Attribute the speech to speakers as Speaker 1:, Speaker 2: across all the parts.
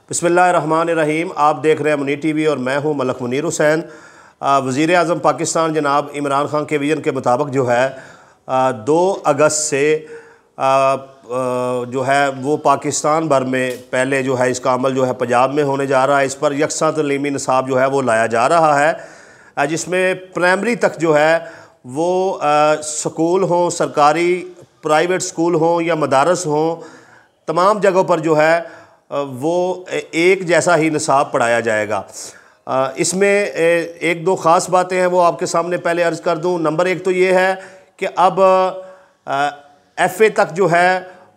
Speaker 1: बिस्मिल्लाहिर्रहमानिर्रहीम। आप देख रहे हैं मुनीर टीवी और मैं हूं मलक मुनीर हुसैन। वज़ीर आज़म पाकिस्तान जनाब इमरान खान के विज़न के मुताबिक जो है 2 अगस्त से जो है वो पाकिस्तान भर में पहले जो है इसका अमल जो है पंजाब में होने जा रहा है। इस पर यकसा तलीमी निसाब जो है वो लाया जा रहा है, जिसमें प्राइमरी तक जो है वो स्कूल हों, सरकारी प्राइवेट स्कूल हों या मदारस हों, तमाम जगहों पर जो है वो एक जैसा ही निसाब पढ़ाया जाएगा। इसमें एक दो ख़ास बातें हैं वो आपके सामने पहले अर्ज़ कर दूं। नंबर 1 तो ये है कि अब FA तक जो है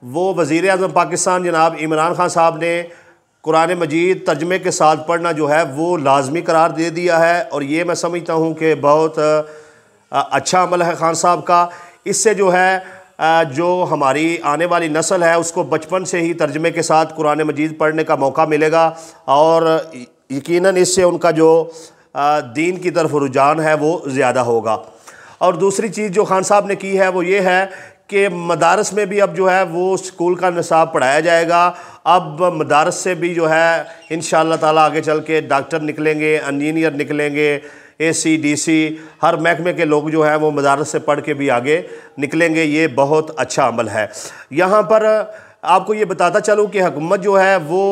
Speaker 1: वो वज़ीर आज़म पाकिस्तान जनाब इमरान खान साहब ने कुरान मजीद तर्जमे के साथ पढ़ना जो है वो लाजमी करार दे दिया है, और ये मैं समझता हूँ कि बहुत अच्छा अमल है खान साहब का। इससे जो है जो हमारी आने वाली नस्ल है उसको बचपन से ही तर्जमे के साथ कुरान मजीद पढ़ने का मौका मिलेगा, और यकीनन इससे उनका जो दीन की तरफ रुझान है वो ज़्यादा होगा। और दूसरी चीज़ जो खान साहब ने की है वो ये है कि मदारस में भी अब जो है वो स्कूल का निसाब पढ़ाया जाएगा। अब मदारस से भी जो है इंशाअल्लाह ताला आगे चल के डॉक्टर निकलेंगे, इंजीनियर निकलेंगे, AC, DC हर महकमे के लोग जो हैं वो मदारस से पढ़ के भी आगे निकलेंगे। ये बहुत अच्छा अमल है। यहाँ पर आपको ये बताता चलूँ कि हुकूमत जो है वो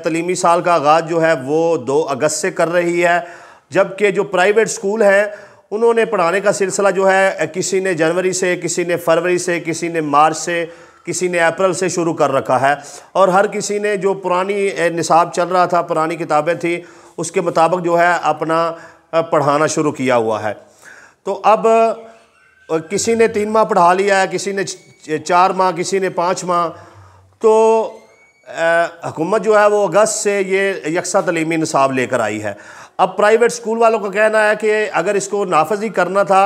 Speaker 1: तलीमी साल का आगाज़ जो है वो 2 अगस्त से कर रही है, जबकि जो प्राइवेट स्कूल हैं उन्होंने पढ़ाने का सिलसिला जो है किसी ने जनवरी से, किसी ने फरवरी से, किसी ने मार्च से, किसी ने अप्रैल से शुरू कर रखा है। और हर किसी ने जो पुरानी निसाब चल रहा था, पुरानी किताबें थी, उसके मुताबिक जो है अपना पढ़ाना शुरू किया हुआ है। तो अब किसी ने 3 माह पढ़ा लिया है, किसी ने 4 माह, किसी ने 5 माह। तो हुकूमत जो है वो अगस्त से ये यकसा तलीमी निसाब लेकर आई है। अब प्राइवेट स्कूल वालों का कहना है कि अगर इसको नाफजी करना था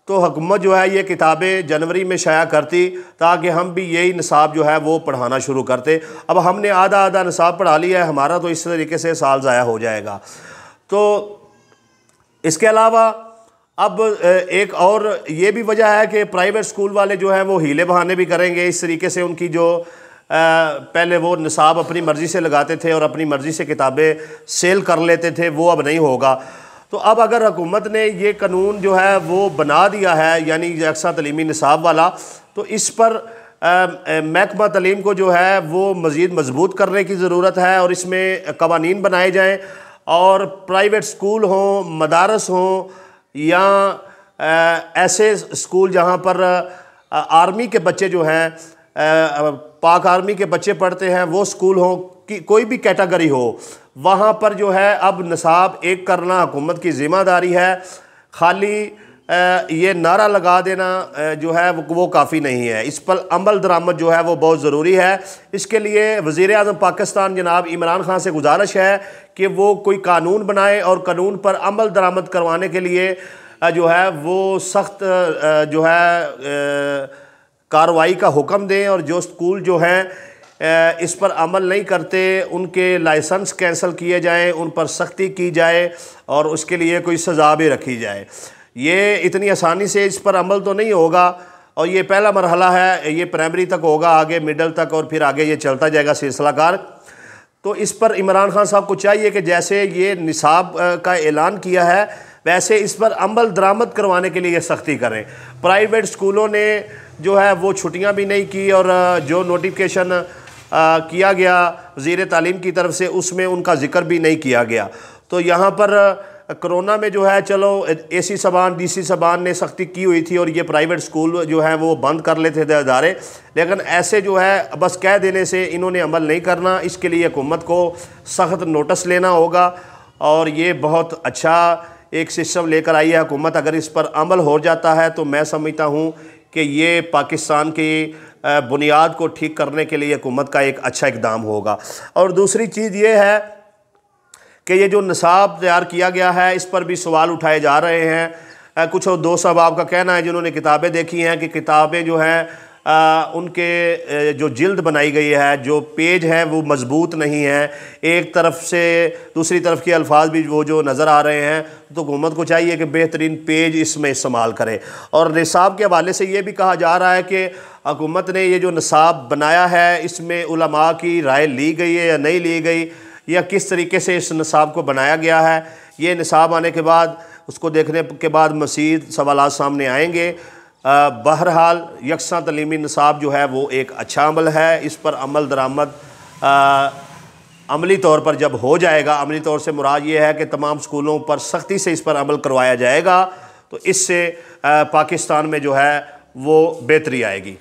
Speaker 1: तो हुकूमत जो है ये किताबें जनवरी में शाया करती, ताकि हम भी यही निसाब जो है वो पढ़ाना शुरू करते। अब हमने आधा आधा निसाब पढ़ा लिया है, हमारा तो इस तरीके से साल ज़ाया हो जाएगा। तो इसके अलावा अब एक और ये भी वजह है कि प्राइवेट स्कूल वाले जो हैं वो हीले बहाने भी करेंगे। इस तरीके से उनकी जो पहले वो निसाब अपनी मर्ज़ी से लगाते थे और अपनी मर्ज़ी से किताबें सेल कर लेते थे, वो अब नहीं होगा। तो अब अगर हुकूमत ने ये कानून जो है वो बना दिया है, यानी यकसा तलीमी निसाब वाला, तो इस पर महकमा तलीम को जो है वो मज़ीद मजबूत करने की ज़रूरत है, और इसमें कवानीन बनाए जाएँ। और प्राइवेट स्कूल हों, मदारस हों, या ऐसे स्कूल जहाँ पर आर्मी के बच्चे जो हैं, पाक आर्मी के बच्चे पढ़ते हैं, वो स्कूल हों, कि कोई भी कैटेगरी हो, वहाँ पर जो है अब निसाब एक करना हुकूमत की ज़िम्मेदारी है। खाली ये नारा लगा देना जो है वो काफ़ी नहीं है। इस पर अमल दरामद जो है वो बहुत ज़रूरी है। इसके लिए वज़ीर आज़म पाकिस्तान जनाब इमरान खान से गुजारिश है कि वो कोई कानून बनाए और कानून पर अमल दरामद करवाने के लिए जो है वो सख्त जो है कार्रवाई का हुक्म दें, और जो स्कूल जो हैं इस पर अमल नहीं करते उनके लाइसेंस कैंसिल किए जाएँ, उन पर सख्ती की जाए और उसके लिए कोई सज़ा भी रखी जाए। ये इतनी आसानी से इस पर अमल तो नहीं होगा, और ये पहला मरहला है, ये प्राइमरी तक होगा, आगे मिडल तक, और फिर आगे ये चलता जाएगा सिलसिलाकार। तो इस पर इमरान खान साहब को चाहिए कि जैसे ये निसाब का ऐलान किया है वैसे इस पर अमल दरामद करवाने के लिए सख्ती करें। प्राइवेट स्कूलों ने जो है वो छुट्टियां भी नहीं की, और जो नोटिफिकेशन किया गया वज़ीर तालीम की तरफ से उसमें उनका ज़िक्र भी नहीं किया गया। तो यहाँ पर कोरोना में जो है चलो AC सबान, DC सबान ने सख्ती की हुई थी और ये प्राइवेट स्कूल जो है वो बंद कर लेते थे अदारे, लेकिन ऐसे जो है बस कह देने से इन्होंने अमल नहीं करना। इसके लिए हुकूमत को सख्त नोटिस लेना होगा, और ये बहुत अच्छा एक सिस्टम लेकर आई है हुकूमत। अगर इस पर अमल हो जाता है तो मैं समझता हूँ कि ये पाकिस्तान की बुनियाद को ठीक करने के लिए हुकूमत का एक अच्छा इक़दाम होगा। और दूसरी चीज़ ये है कि ये जो निसाब तैयार किया गया है इस पर भी सवाल उठाए जा रहे हैं। कुछ दोस्त साहब का कहना है जिन्होंने किताबें देखी हैं कि किताबें जो हैं उनके जो जिल्द बनाई गई है, जो पेज हैं वो मज़बूत नहीं है, एक तरफ से दूसरी तरफ के अल्फाज भी वो जो नज़र आ रहे हैं। तो हुकूमत को चाहिए कि बेहतरीन पेज इसमें इस्तेमाल करे। और निसाब के हवाले से ये भी कहा जा रहा है कि हुकूमत ने ये जो निसाब बनाया है इसमें उलमा की राय ली गई है या नहीं ली गई, या किस तरीके से इस निसाब को बनाया गया है। ये निसाब आने के बाद उसको देखने के बाद मज़ीद सवालात सामने आएंगे। बहरहाल यकसा तलीमी निसाब जो है वो एक अच्छा अमल है। इस पर अमल दरामद अमली तौर पर जब हो जाएगा, अमली तौर से मुराद ये है कि तमाम स्कूलों पर सख्ती से इस पर अमल करवाया जाएगा, तो इससे पाकिस्तान में जो है वो बेहतरी आएगी।